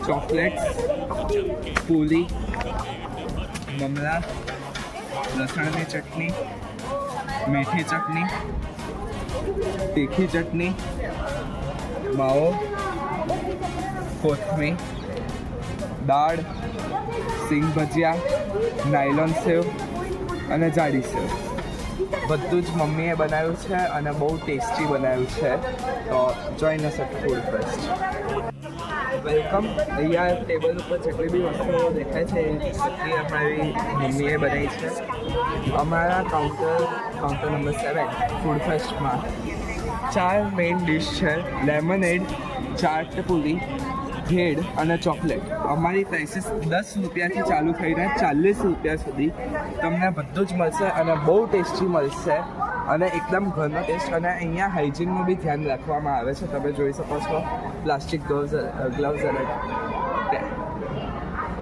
Chocolates, पूरी, ममरा, लसण की चटनी, मीठी चटनी, तीखी चटनी, माવો, कोथमीर, दाळ, सिंग भजिया, नायलोन सेव અને જાડી સેવ બધું જ મમ્મીએ બનાવ્યું છે અને બહુ ટેસ્ટી બનાવ્યું છે. તો join us at food fest. Welcome. અહીંયા ટેબલ ઉપર જેટલી બી વસ્તુઓ દેખાય છે એ બધી અમારી મમ્મીએ બનાવી છે. અમારા કાઉન્ટર નંબર 7 ફૂડ ફેસ્ટમાં 4 મેઇન ડિશ છે. લેમનેડ, ચાટ પૂરી, ભેળ અને ચોકલેટ. અમારી પ્રાઇસીસ 10 રૂપિયાથી ચાલુ થઈને 40 રૂપિયા સુધી તમને બધું જ મળશે અને બહુ ટેસ્ટી મળશે અને એકદમ ઘરનો ટેસ્ટ. અને અહીંયા હાઇજીનનું બી ધ્યાન રાખવામાં આવે છે. તમે જોઈ શકો છો પ્લાસ્ટિક ગ્લવ્સ અને